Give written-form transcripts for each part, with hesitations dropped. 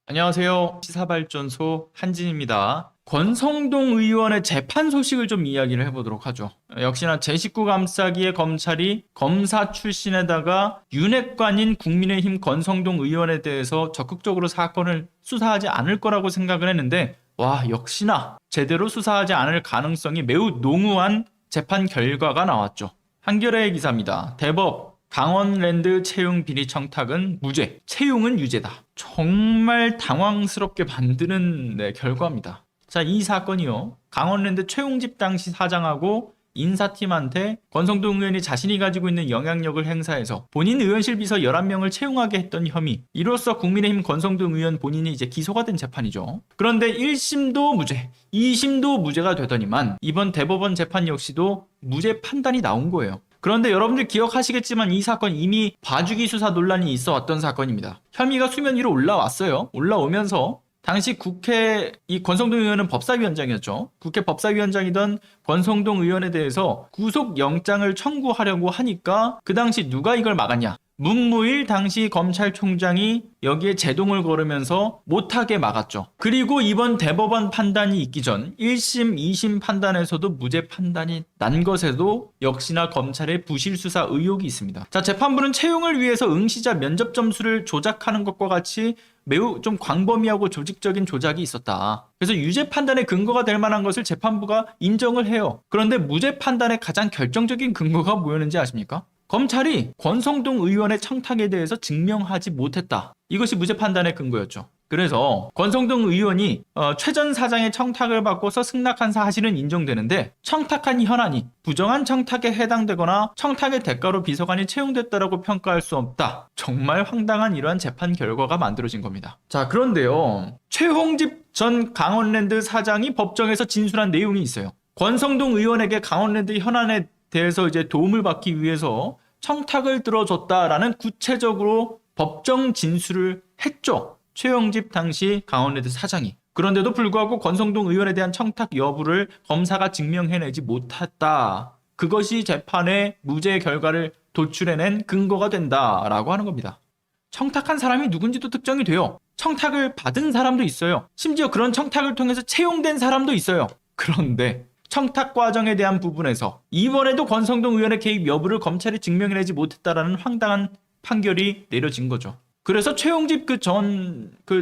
안녕하세요. 시사발전소 한진입니다. 권성동 의원의 재판 소식을 좀 이야기를 해보도록 하죠. 역시나 제 식구 감싸기에 검찰이 검사 출신에다가 윤핵관인 국민의힘 권성동 의원에 대해서 적극적으로 사건을 수사하지 않을 거라고 생각을 했는데 역시나 제대로 수사하지 않을 가능성이 매우 농후한 재판 결과가 나왔죠. 한겨레의 기사입니다. 대법 강원랜드 채용 비리 청탁은 무죄, 채용은 유죄다. 정말 당황스럽게 만드는 결과입니다. 자, 이 사건이요. 강원랜드 채용집 당시 사장하고 인사팀한테 권성동 의원이 자신이 가지고 있는 영향력을 행사해서 본인 의원실 비서 11명을 채용하게 했던 혐의. 이로써 국민의힘 권성동 의원 본인이 이제 기소가 된 재판이죠. 그런데 1심도 무죄, 2심도 무죄가 되더니만 이번 대법원 재판 역시도 무죄 판단이 나온 거예요. 그런데 여러분들 기억하시겠지만 이 사건 이미 봐주기 수사 논란이 있어 왔던 사건입니다. 혐의가 수면 위로 올라왔어요. 올라오면서 당시 국회 이 권성동 의원은 법사위원장이었죠. 국회 법사위원장이던 권성동 의원에 대해서 구속영장을 청구하려고 하니까 그 당시 누가 이걸 막았냐? 문무일 당시 검찰총장이 여기에 제동을 걸으면서 못하게 막았죠. 그리고 이번 대법원 판단이 있기 전 1심, 2심 판단에서도 무죄 판단이 난 것에도 역시나 검찰의 부실 수사 의혹이 있습니다. 자, 재판부는 채용을 위해서 응시자 면접 점수를 조작하는 것과 같이 매우 좀 광범위하고 조직적인 조작이 있었다. 그래서 유죄 판단의 근거가 될 만한 것을 재판부가 인정을 해요. 그런데 무죄 판단의 가장 결정적인 근거가 뭐였는지 아십니까? 검찰이 권성동 의원의 청탁에 대해서 증명하지 못했다. 이것이 무죄 판단의 근거였죠. 그래서 권성동 의원이 최 전 사장의 청탁을 받고서 승낙한 사실은 인정되는데 청탁한 현안이 부정한 청탁에 해당되거나 청탁의 대가로 비서관이 채용됐다라고 평가할 수 없다. 정말 황당한 이러한 재판 결과가 만들어진 겁니다. 자, 그런데요. 최홍집 전 강원랜드 사장이 법정에서 진술한 내용이 있어요. 권성동 의원에게 강원랜드 현안에 대해서 이제 도움을 받기 위해서 청탁을 들어줬다라는 구체적으로 법정 진술을 했죠. 최영집 당시 강원랜드 사장이. 그런데도 불구하고 권성동 의원에 대한 청탁 여부를 검사가 증명해내지 못했다. 그것이 재판의 무죄 결과를 도출해낸 근거가 된다라고 하는 겁니다. 청탁한 사람이 누군지도 특정이 돼요. 청탁을 받은 사람도 있어요. 심지어 그런 청탁을 통해서 채용된 사람도 있어요. 그런데 청탁 과정에 대한 부분에서 이번에도 권성동 의원의 개입 여부를 검찰이 증명해내지 못했다라는 황당한 판결이 내려진 거죠. 그래서 최용집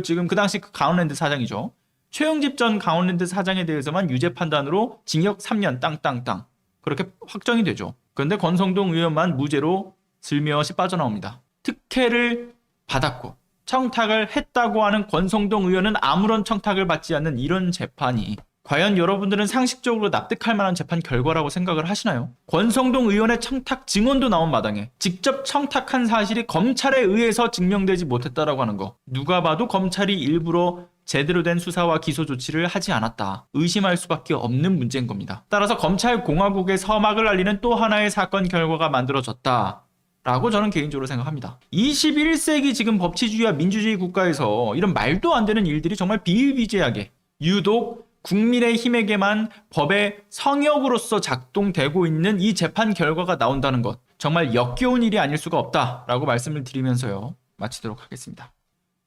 지금 그 당시 강원랜드 사장이죠. 최용집 전 강원랜드 사장에 대해서만 유죄 판단으로 징역 3년 땅땅땅 그렇게 확정이 되죠. 그런데 권성동 의원만 무죄로 슬며시 빠져나옵니다. 특혜를 받았고 청탁을 했다고 하는 권성동 의원은 아무런 청탁을 받지 않는 이런 재판이 과연 여러분들은 상식적으로 납득할 만한 재판 결과라고 생각을 하시나요? 권성동 의원의 청탁 증언도 나온 마당에 직접 청탁한 사실이 검찰에 의해서 증명되지 못했다라고 하는 거. 누가 봐도 검찰이 일부러 제대로 된 수사와 기소 조치를 하지 않았다. 의심할 수밖에 없는 문제인 겁니다. 따라서 검찰 공화국의 서막을 알리는 또 하나의 사건 결과가 만들어졌다. 라고 저는 개인적으로 생각합니다. 21세기 지금 법치주의와 민주주의 국가에서 이런 말도 안 되는 일들이 정말 비일비재하게 유독 국민의힘에게만 법의 성역으로서 작동되고 있는 이 재판 결과가 나온다는 것 정말 역겨운 일이 아닐 수가 없다라고 말씀을 드리면서요 마치도록 하겠습니다.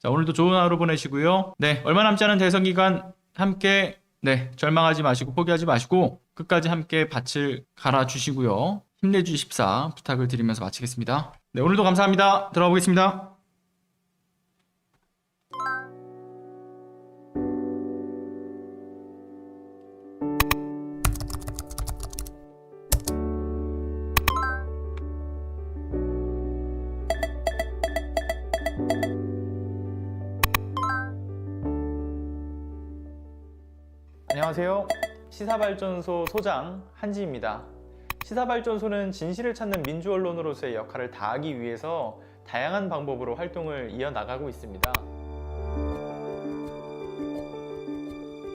자, 오늘도 좋은 하루 보내시고요. 얼마 남지 않은 대선 기간 함께 절망하지 마시고 포기하지 마시고 끝까지 함께 밭을 갈아주시고요. 힘내주십사 부탁을 드리면서 마치겠습니다. 오늘도 감사합니다. 들어가 보겠습니다. 안녕하세요. 시사발전소 소장 한지입니다. 시사발전소는 진실을 찾는 민주언론으로서의 역할을 다하기 위해서 다양한 방법으로 활동을 이어나가고 있습니다.